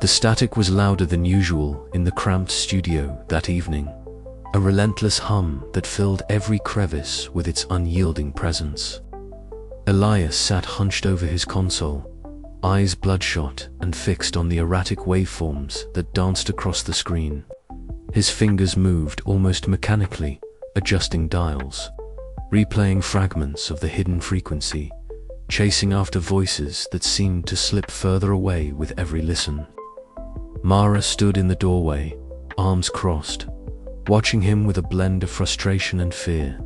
The static was louder than usual in the cramped studio that evening, a relentless hum that filled every crevice with its unyielding presence. Elias sat hunched over his console, eyes bloodshot and fixed on the erratic waveforms that danced across the screen. His fingers moved almost mechanically, adjusting dials, replaying fragments of the hidden frequency, chasing after voices that seemed to slip further away with every listen. Mara stood in the doorway, arms crossed, watching him with a blend of frustration and fear.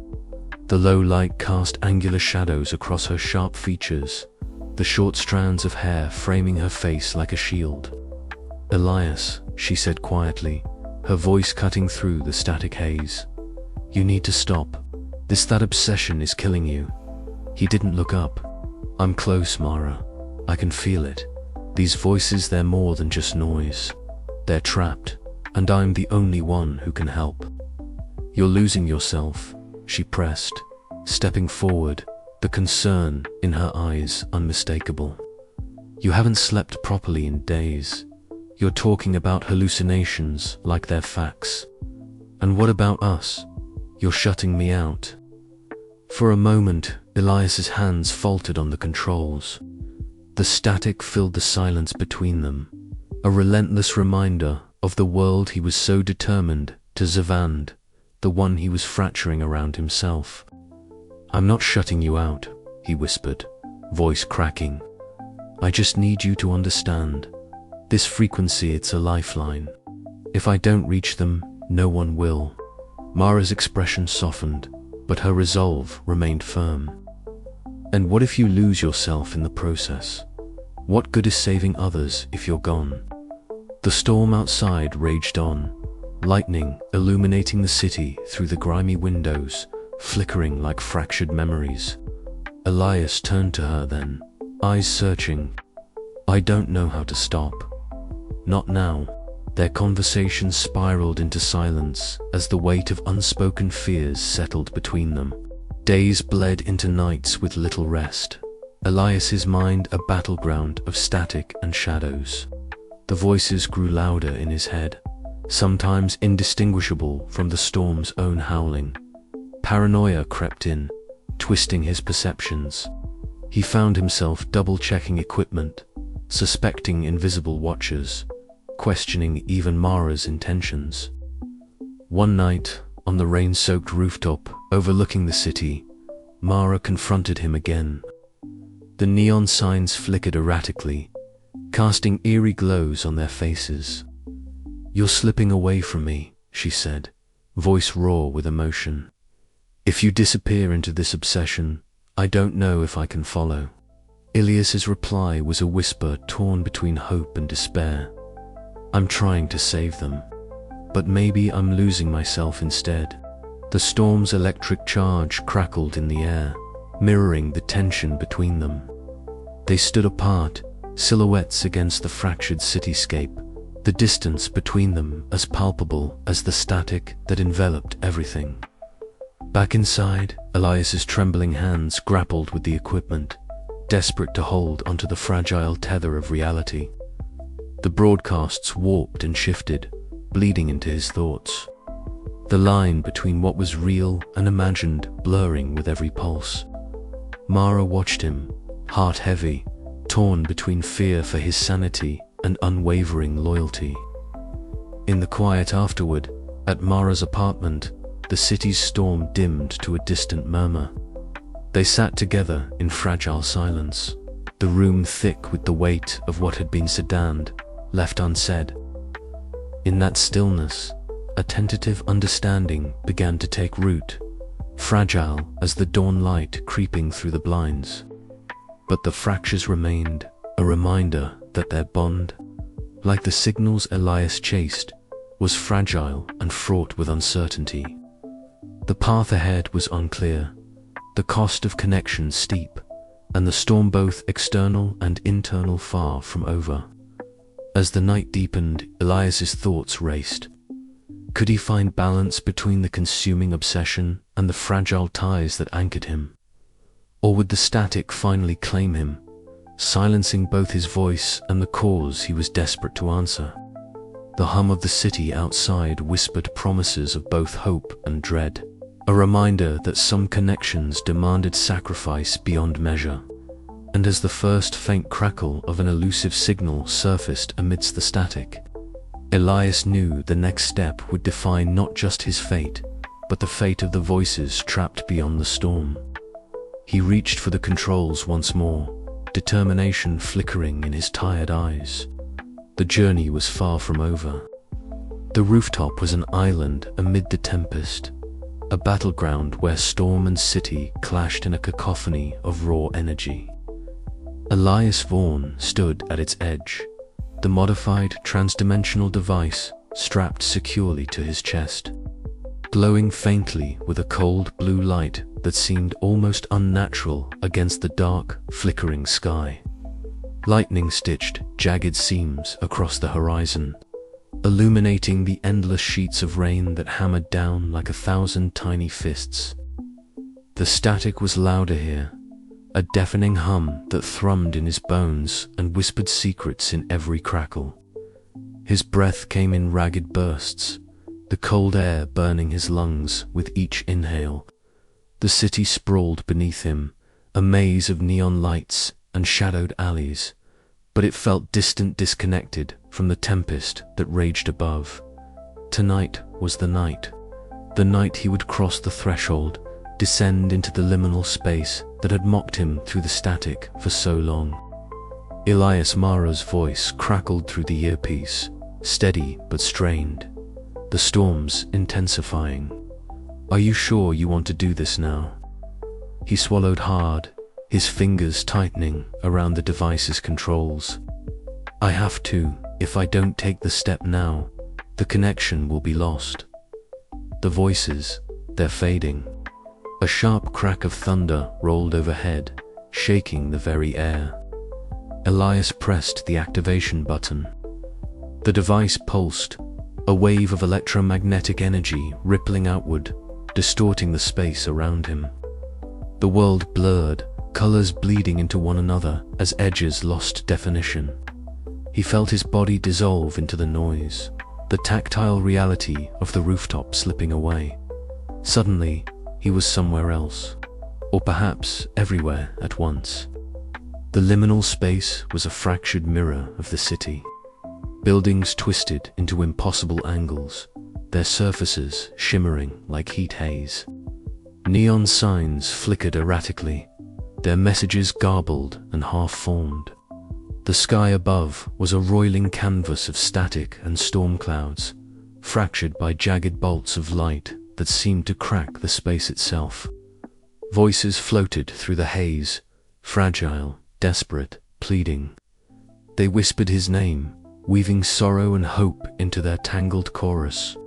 The low light cast angular shadows across her sharp features, the short strands of hair framing her face like a shield. "Elias," she said quietly, her voice cutting through the static haze. "You need to stop. That obsession is killing you." He didn't look up. "I'm close, Mara. I can feel it. These voices, they're more than just noise. They're trapped, and I'm the only one who can help." "You're losing yourself," she pressed, stepping forward, the concern in her eyes unmistakable. "You haven't slept properly in days. You're talking about hallucinations like they're facts. And what about us? You're shutting me out." For a moment, Elias's hands faltered on the controls. The static filled the silence between them, a relentless reminder of the world he was so determined to Zavand, the one he was fracturing around himself. "I'm not shutting you out," he whispered, voice cracking. "I just need you to understand. This frequency, it's a lifeline. If I don't reach them, no one will." Mara's expression softened, but her resolve remained firm. "And what if you lose yourself in the process? What good is saving others if you're gone?" The storm outside raged on, lightning illuminating the city through the grimy windows, flickering like fractured memories. Elias turned to her then, eyes searching. "I don't know how to stop." "Not now." Their conversation spiraled into silence as the weight of unspoken fears settled between them. Days bled into nights with little rest, Elias's mind a battleground of static and shadows. The voices grew louder in his head, sometimes indistinguishable from the storm's own howling. Paranoia crept in, twisting his perceptions. He found himself double-checking equipment, suspecting invisible watchers, questioning even Mara's intentions. One night, on the rain-soaked rooftop overlooking the city, Mara confronted him again. The neon signs flickered erratically, casting eerie glows on their faces. "You're slipping away from me," she said, voice raw with emotion. "If you disappear into this obsession, I don't know if I can follow." Elias's reply was a whisper torn between hope and despair. "I'm trying to save them, but maybe I'm losing myself instead." The storm's electric charge crackled in the air, mirroring the tension between them. They stood apart, silhouettes against the fractured cityscape, the distance between them as palpable as the static that enveloped everything. Back inside, Elias's trembling hands grappled with the equipment, desperate to hold onto the fragile tether of reality. The broadcasts warped and shifted, bleeding into his thoughts. The line between what was real and imagined blurring with every pulse. Mara watched him, heart heavy, torn between fear for his sanity and unwavering loyalty. In the quiet afterward, at Mara's apartment, the city's storm dimmed to a distant murmur. They sat together in fragile silence, the room thick with the weight of what had been sedaned, left unsaid. In that stillness, a tentative understanding began to take root, fragile as the dawn light creeping through the blinds. But the fractures remained, a reminder that their bond, like the signals Elias chased, was fragile and fraught with uncertainty. The path ahead was unclear, the cost of connection steep, and the storm both external and internal far from over. As the night deepened, Elias's thoughts raced. Could he find balance between the consuming obsession and the fragile ties that anchored him? Or would the static finally claim him, silencing both his voice and the cause he was desperate to answer. The hum of the city outside whispered promises of both hope and dread, a reminder that some connections demanded sacrifice beyond measure. And as the first faint crackle of an elusive signal surfaced amidst the static, Elias knew the next step would define not just his fate, but the fate of the voices trapped beyond the storm. He reached for the controls once more, determination flickering in his tired eyes. The journey was far from over. The rooftop was an island amid the tempest, a battleground where storm and city clashed in a cacophony of raw energy. Elias Vaughn stood at its edge, the modified transdimensional device strapped securely to his chest, glowing faintly with a cold blue light that seemed almost unnatural against the dark, flickering sky. Lightning stitched jagged seams across the horizon, illuminating the endless sheets of rain that hammered down like 1,000 tiny fists. The static was louder here, a deafening hum that thrummed in his bones and whispered secrets in every crackle. His breath came in ragged bursts, the cold air burning his lungs with each inhale. The city sprawled beneath him, a maze of neon lights and shadowed alleys, but it felt distant, disconnected from the tempest that raged above. Tonight was the night he would cross the threshold, descend into the liminal space that had mocked him through the static for so long. Elias Mara's voice crackled through the earpiece, steady but strained, the storms intensifying. "Are you sure you want to do this now?" He swallowed hard, his fingers tightening around the device's controls. "I have to. If I don't take the step now, the connection will be lost." The voices, they're fading. A sharp crack of thunder rolled overhead, shaking the very air. Elias pressed the activation button. The device pulsed, a wave of electromagnetic energy rippling outward, distorting the space around him. The world blurred, colors bleeding into one another as edges lost definition. He felt his body dissolve into the noise, the tactile reality of the rooftop slipping away. Suddenly, he was somewhere else, or perhaps everywhere at once. The liminal space was a fractured mirror of the city. Buildings twisted into impossible angles, their surfaces shimmering like heat haze. Neon signs flickered erratically, their messages garbled and half-formed. The sky above was a roiling canvas of static and storm clouds, fractured by jagged bolts of light that seemed to crack the space itself. Voices floated through the haze, fragile, desperate, pleading. They whispered his name, weaving sorrow and hope into their tangled chorus.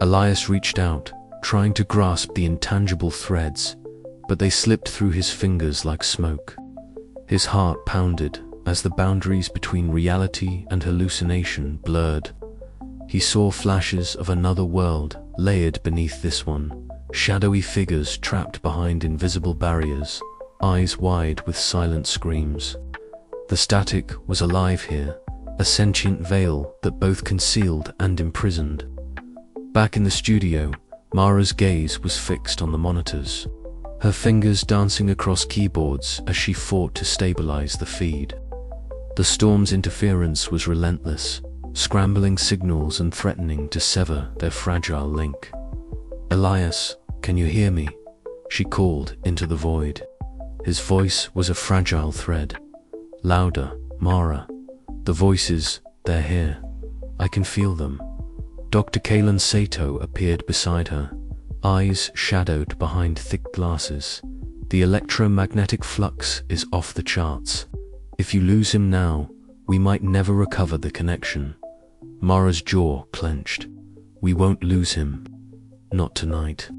Elias reached out, trying to grasp the intangible threads, but they slipped through his fingers like smoke. His heart pounded as the boundaries between reality and hallucination blurred. He saw flashes of another world layered beneath this one, shadowy figures trapped behind invisible barriers, eyes wide with silent screams. The static was alive here, a sentient veil that both concealed and imprisoned. Back in the studio, Mara's gaze was fixed on the monitors, her fingers dancing across keyboards as she fought to stabilize the feed. The storm's interference was relentless, scrambling signals and threatening to sever their fragile link. "Elias, can you hear me?" she called into the void. His voice was a fragile thread. "Louder, Mara. The voices, they're here. I can feel them." Dr. Kalen Sato appeared beside her, eyes shadowed behind thick glasses. "The electromagnetic flux is off the charts. If you lose him now, we might never recover the connection." Mara's jaw clenched. "We won't lose him. Not tonight."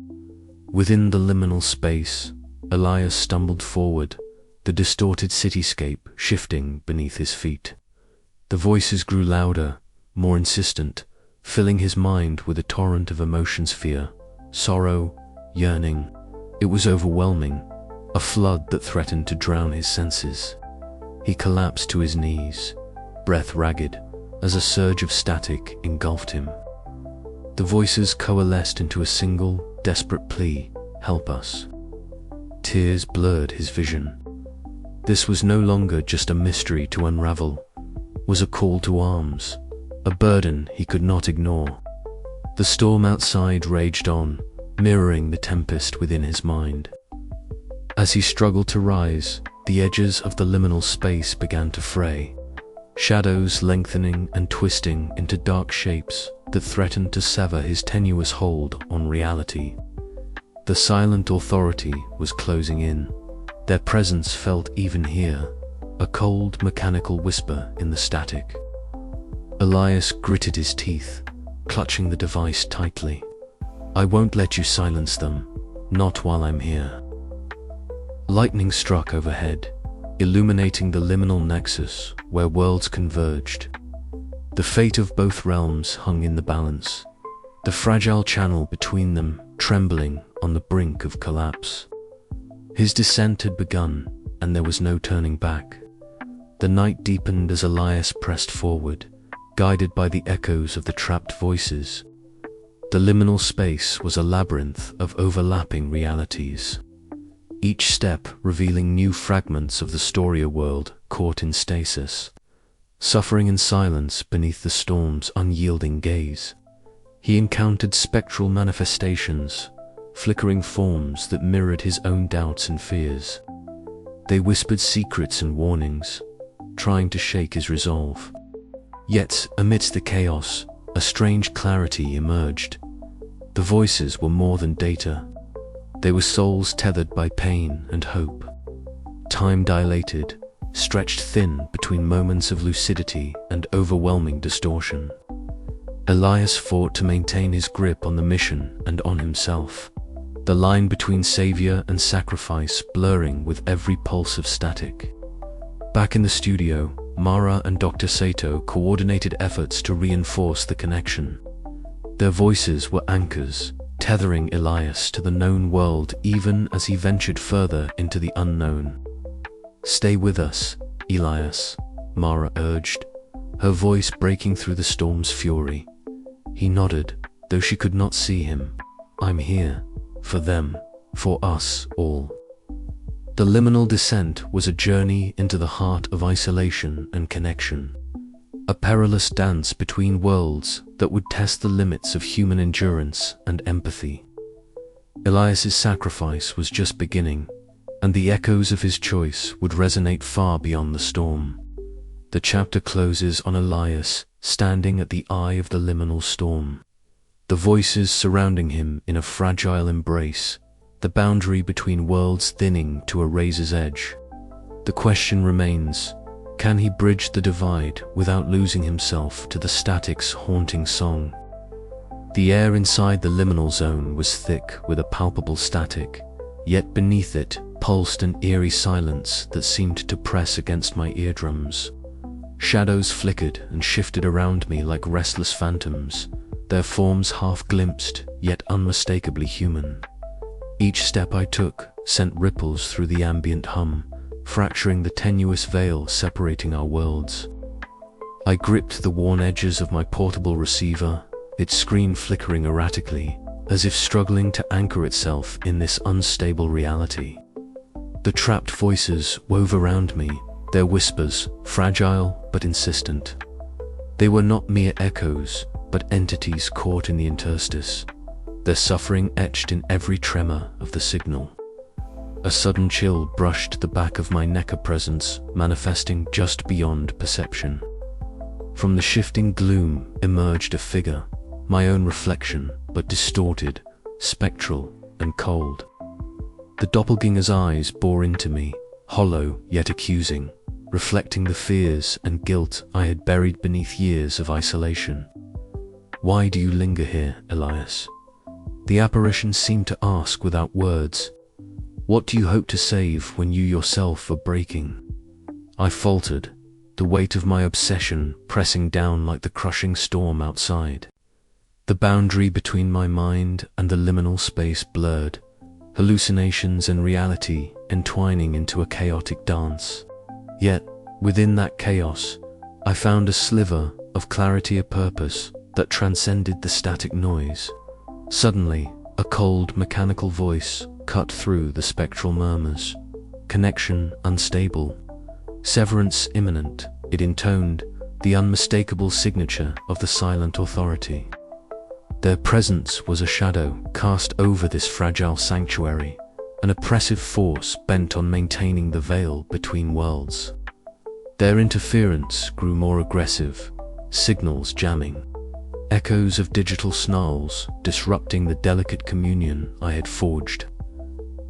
Within the liminal space, Elias stumbled forward, the distorted cityscape shifting beneath his feet. The voices grew louder, more insistent, filling his mind with a torrent of emotions: fear, sorrow, yearning. It was overwhelming, a flood that threatened to drown his senses. He collapsed to his knees, breath ragged, as a surge of static engulfed him. The voices coalesced into a single, desperate plea: "Help us." Tears blurred his vision. This was no longer just a mystery to unravel, it was a call to arms, a burden he could not ignore. The storm outside raged on, mirroring the tempest within his mind. As he struggled to rise, the edges of the liminal space began to fray, shadows lengthening and twisting into dark shapes that threatened to sever his tenuous hold on reality. The silent authority was closing in. Their presence felt even here, a cold, mechanical whisper in the static. Elias gritted his teeth, clutching the device tightly. "I won't let you silence them, not while I'm here." Lightning struck overhead, illuminating the liminal nexus where worlds converged. The fate of both realms hung in the balance, the fragile channel between them trembling on the brink of collapse. His descent had begun, and there was no turning back. The night deepened as Elias pressed forward, guided by the echoes of the trapped voices. The liminal space was a labyrinth of overlapping realities, each step revealing new fragments of the Storia world caught in stasis, suffering in silence beneath the storm's unyielding gaze. He encountered spectral manifestations, flickering forms that mirrored his own doubts and fears. They whispered secrets and warnings, trying to shake his resolve. Yet, amidst the chaos, a strange clarity emerged. The voices were more than data. They were souls tethered by pain and hope. Time dilated, stretched thin between moments of lucidity and overwhelming distortion. Elias fought to maintain his grip on the mission and on himself, the line between savior and sacrifice blurring with every pulse of static. Back in the studio, Mara and Dr. Sato coordinated efforts to reinforce the connection. Their voices were anchors, tethering Elias to the known world even as he ventured further into the unknown. "Stay with us, Elias," Mara urged, her voice breaking through the storm's fury. He nodded, though she could not see him. "I'm here. For them. For us all." The liminal descent was a journey into the heart of isolation and connection, a perilous dance between worlds that would test the limits of human endurance and empathy. Elias's sacrifice was just beginning, and the echoes of his choice would resonate far beyond the storm. The chapter closes on Elias standing at the eye of the liminal storm, the voices surrounding him in a fragile embrace, the boundary between worlds thinning to a razor's edge. The question remains, can he bridge the divide without losing himself to the static's haunting song? The air inside the liminal zone was thick with a palpable static, yet beneath it pulsed an eerie silence that seemed to press against my eardrums. Shadows flickered and shifted around me like restless phantoms, their forms half glimpsed, yet unmistakably human. Each step I took sent ripples through the ambient hum, fracturing the tenuous veil separating our worlds. I gripped the worn edges of my portable receiver, its screen flickering erratically, as if struggling to anchor itself in this unstable reality. The trapped voices wove around me, their whispers fragile but insistent. They were not mere echoes, but entities caught in the interstice, their suffering etched in every tremor of the signal. A sudden chill brushed the back of my neck, a presence manifesting just beyond perception. From the shifting gloom emerged a figure, my own reflection, but distorted, spectral, and cold. The doppelganger's eyes bore into me, hollow yet accusing, reflecting the fears and guilt I had buried beneath years of isolation. "Why do you linger here, Elias?" The apparition seemed to ask without words. "What do you hope to save when you yourself are breaking?" I faltered, the weight of my obsession pressing down like the crushing storm outside. The boundary between my mind and the liminal space blurred, hallucinations and reality entwining into a chaotic dance. Yet, Within that chaos, I found a sliver of clarity of purpose that transcended the static noise. Suddenly, a cold, mechanical voice cut through the spectral murmurs. Connection unstable. Severance imminent. It intoned the unmistakable signature of the silent authority. Their presence was a shadow cast over this fragile sanctuary, an oppressive force bent on maintaining the veil between worlds. Their interference grew more aggressive, signals jamming, echoes of digital snarls disrupting the delicate communion I had forged.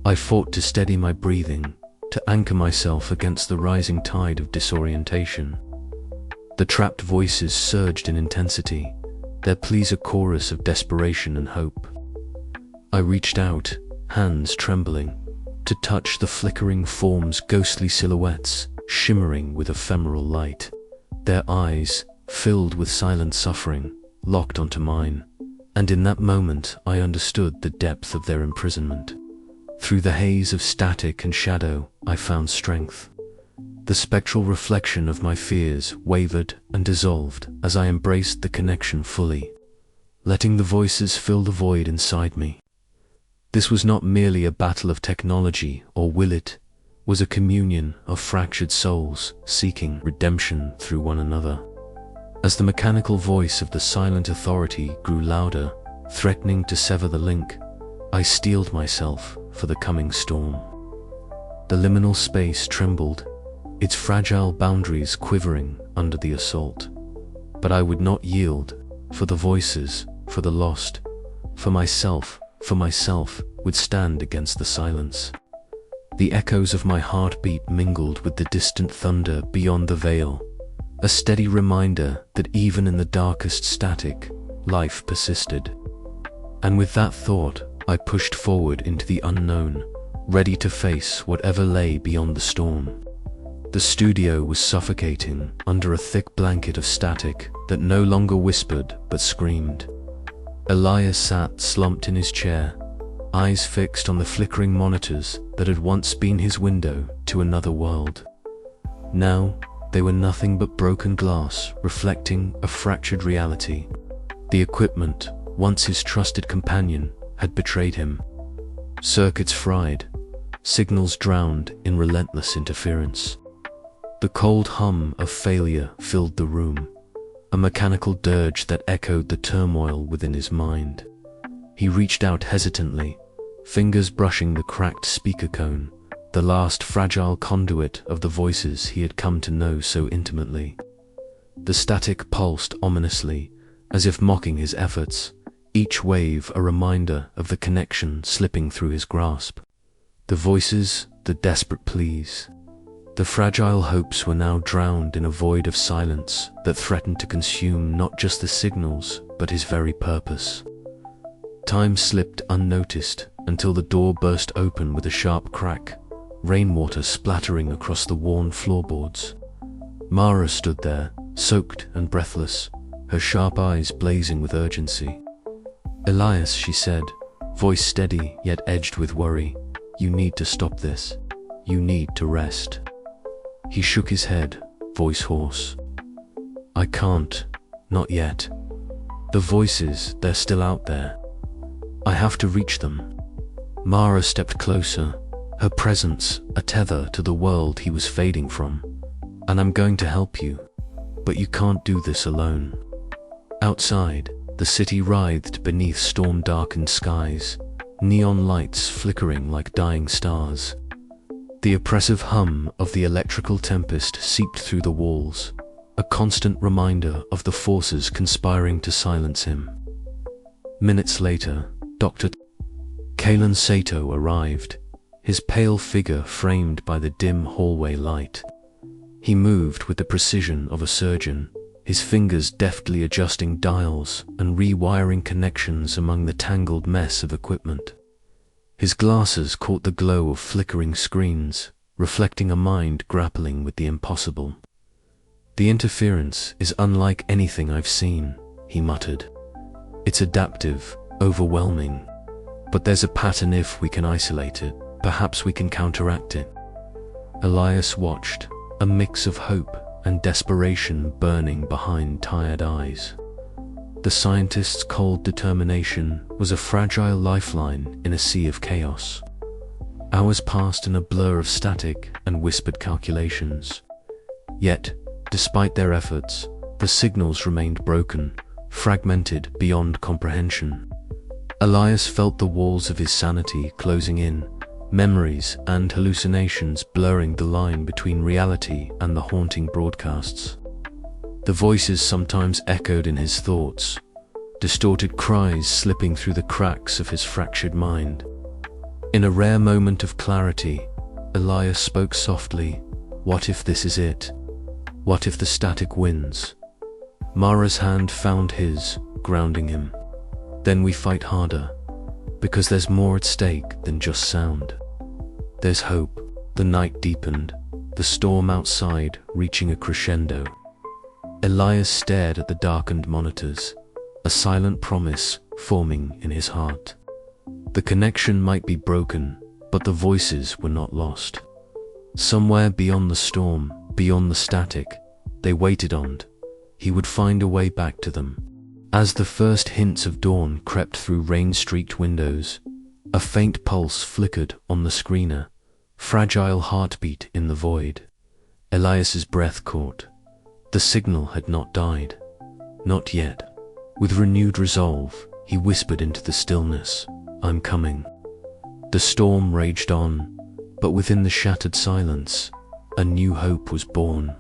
I fought to steady my breathing, to anchor myself against the rising tide of disorientation. The trapped voices surged in intensity, their pleas a chorus of desperation and hope. I reached out, hands trembling, to touch the flickering forms' ghostly silhouettes, shimmering with ephemeral light. Their eyes, filled with silent suffering, locked onto mine, and in that moment I understood the depth of their imprisonment. Through the haze of static and shadow, I found strength. The spectral reflection of my fears wavered and dissolved as I embraced the connection fully, letting the voices fill the void inside me. This was not merely a battle of technology or will, it was a communion of fractured souls seeking redemption through one another. As the mechanical voice of the silent authority grew louder, threatening to sever the link, I steeled myself for the coming storm. The liminal space trembled, its fragile boundaries quivering under the assault. But I would not yield, for the voices, for the lost, for myself would stand against the silence. The echoes of my heartbeat mingled with the distant thunder beyond the veil, a steady reminder that even in the darkest static, life persisted. And with that thought, I pushed forward into the unknown, ready to face whatever lay beyond the storm. The studio was suffocating under a thick blanket of static that no longer whispered but screamed. Elias sat slumped in his chair, eyes fixed on the flickering monitors that had once been his window to another world. Now, they were nothing but broken glass reflecting a fractured reality. The equipment, once his trusted companion, had betrayed him. Circuits fried, signals drowned in relentless interference. The cold hum of failure filled the room, a mechanical dirge that echoed the turmoil within his mind. He reached out hesitantly, fingers brushing the cracked speaker cone, the last fragile conduit of the voices he had come to know so intimately. The static pulsed ominously, as if mocking his efforts, each wave a reminder of the connection slipping through his grasp. The voices, the desperate pleas, the fragile hopes were now drowned in a void of silence that threatened to consume not just the signals, but his very purpose. Time slipped unnoticed until the door burst open with a sharp crack, rainwater splattering across the worn floorboards. Mara stood there, soaked and breathless, her sharp eyes blazing with urgency. "Elias," she said, voice steady yet edged with worry, "you need to stop this. You need to rest." He shook his head, voice hoarse. "I can't. Not yet. The voices, they're still out there. I have to reach them." Mara stepped closer, her presence a tether to the world he was fading from. "And I'm going to help you, but you can't do this alone." Outside, the city writhed beneath storm-darkened skies, neon lights flickering like dying stars. The oppressive hum of the electrical tempest seeped through the walls, a constant reminder of the forces conspiring to silence him. Minutes later, Dr. Kalen Sato arrived, his pale figure framed by the dim hallway light. He moved with the precision of a surgeon, his fingers deftly adjusting dials and rewiring connections among the tangled mess of equipment. His glasses caught the glow of flickering screens, reflecting a mind grappling with the impossible. "The interference is unlike anything I've seen," he muttered. "It's adaptive, overwhelming. But there's a pattern. If we can isolate it, perhaps we can counteract it." Elias watched, a mix of hope and desperation burning behind tired eyes. The scientist's cold determination was a fragile lifeline in a sea of chaos. Hours passed in a blur of static and whispered calculations. Yet, despite their efforts, the signals remained broken, fragmented beyond comprehension. Elias felt the walls of his sanity closing in, memories and hallucinations blurring the line between reality and the haunting broadcasts. The voices sometimes echoed in his thoughts, distorted cries slipping through the cracks of his fractured mind. In a rare moment of clarity, Elias spoke softly, "What if this is it? What if the static wins?" Mara's hand found his, grounding him. "Then we fight harder, because there's more at stake than just sound. There's hope." The night deepened, the storm outside reaching a crescendo. Elias stared at the darkened monitors, a silent promise forming in his heart. The connection might be broken, but the voices were not lost. Somewhere beyond the storm, beyond the static, they waited on. He would find a way back to them. As the first hints of dawn crept through rain-streaked windows, a faint pulse flickered on the screener, fragile heartbeat in the void. Elias's breath caught. The signal had not died. Not yet. With renewed resolve, he whispered into the stillness, "I'm coming." The storm raged on, but within the shattered silence, a new hope was born.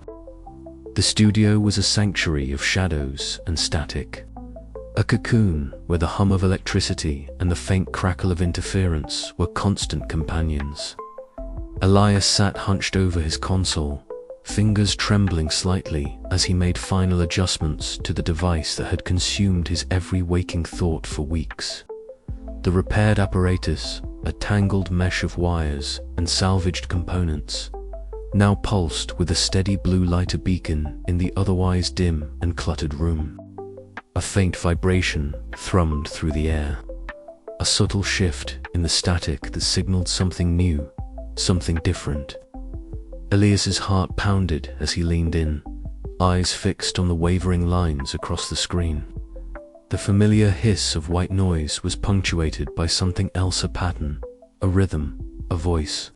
The studio was a sanctuary of shadows and static. A cocoon where the hum of electricity and the faint crackle of interference were constant companions. Elias sat hunched over his console, fingers trembling slightly as he made final adjustments to the device that had consumed his every waking thought for weeks. The repaired apparatus, a tangled mesh of wires and salvaged components, now pulsed with a steady blue lighter beacon in the otherwise dim and cluttered room. A faint vibration thrummed through the air, a subtle shift in the static that signaled something new, something different. Elias's heart pounded as he leaned in, eyes fixed on the wavering lines across the screen. The familiar hiss of white noise was punctuated by something else, a pattern, a rhythm, a voice.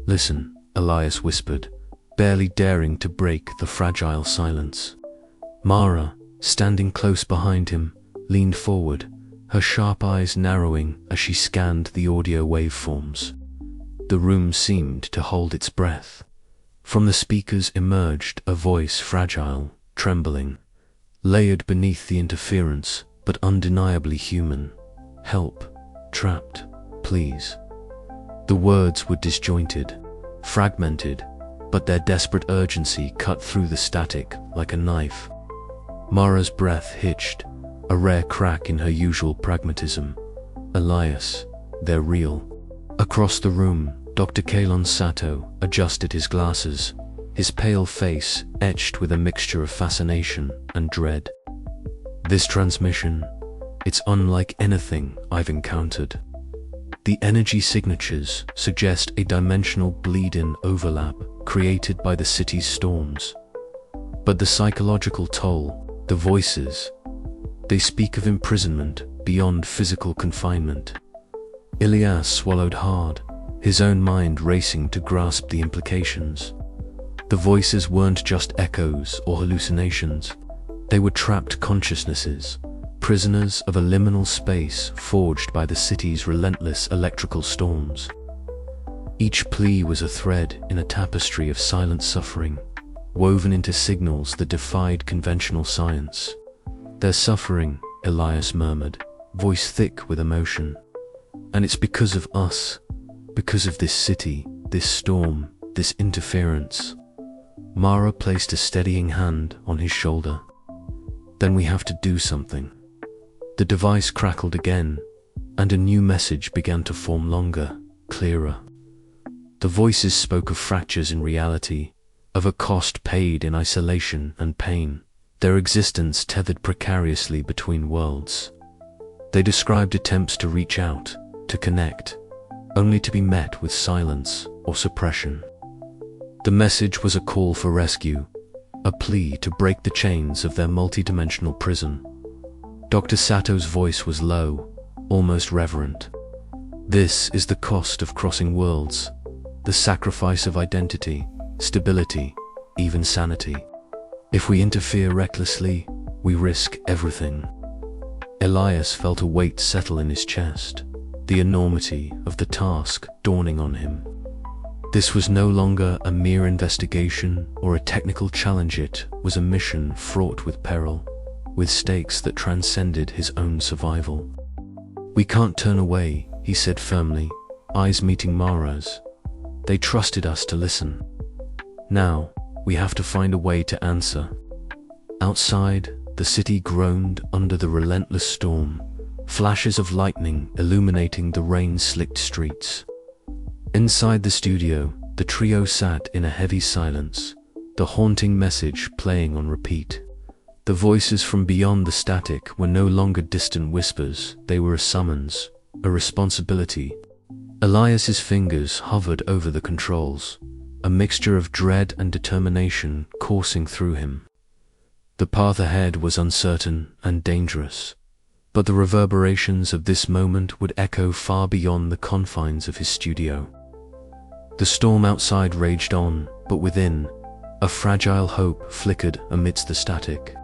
"Listen," Elias whispered, barely daring to break the fragile silence. Mara, standing close behind him, leaned forward, her sharp eyes narrowing as she scanned the audio waveforms. The room seemed to hold its breath. From the speakers emerged a voice, fragile, trembling, layered beneath the interference, but undeniably human. "Help. Trapped. Please." The words were disjointed, fragmented, but their desperate urgency cut through the static like a knife. Mara's breath hitched, a rare crack in her usual pragmatism. "Elias, they're real." Across the room, Dr. Kalon Sato adjusted his glasses, his pale face etched with a mixture of fascination and dread. "This transmission, it's unlike anything I've encountered. The energy signatures suggest a dimensional bleed-in overlap created by the city's storms. But the psychological toll, the voices, they speak of imprisonment beyond physical confinement." Elias swallowed hard, his own mind racing to grasp the implications. The voices weren't just echoes or hallucinations. They were trapped consciousnesses, prisoners of a liminal space forged by the city's relentless electrical storms. Each plea was a thread in a tapestry of silent suffering, woven into signals that defied conventional science. "They're suffering," Elias murmured, voice thick with emotion. "And it's because of us, because of this city, this storm, this interference." Mara placed a steadying hand on his shoulder. "Then we have to do something." The device crackled again, and a new message began to form, longer, clearer. The voices spoke of fractures in reality, of a cost paid in isolation and pain, their existence tethered precariously between worlds. They described attempts to reach out, to connect, only to be met with silence or suppression. The message was a call for rescue, a plea to break the chains of their multidimensional prison. Dr. Sato's voice was low, almost reverent. This is the cost of crossing worlds, the sacrifice of identity, stability, even sanity. If we interfere recklessly, we risk everything. Elias felt a weight settle in his chest, the enormity of the task dawning on him. This was no longer a mere investigation or a technical challenge, it was a mission fraught with peril, with stakes that transcended his own survival. "We can't turn away," he said firmly, eyes meeting Mara's. "They trusted us to listen. Now, we have to find a way to answer." Outside, the city groaned under the relentless storm, flashes of lightning illuminating the rain-slicked streets. Inside the studio, the trio sat in a heavy silence, the haunting message playing on repeat. The voices from beyond the static were no longer distant whispers, they were a summons, a responsibility. Elias's fingers hovered over the controls, a mixture of dread and determination coursing through him. The path ahead was uncertain and dangerous, but the reverberations of this moment would echo far beyond the confines of his studio. The storm outside raged on, but within, a fragile hope flickered amidst the static.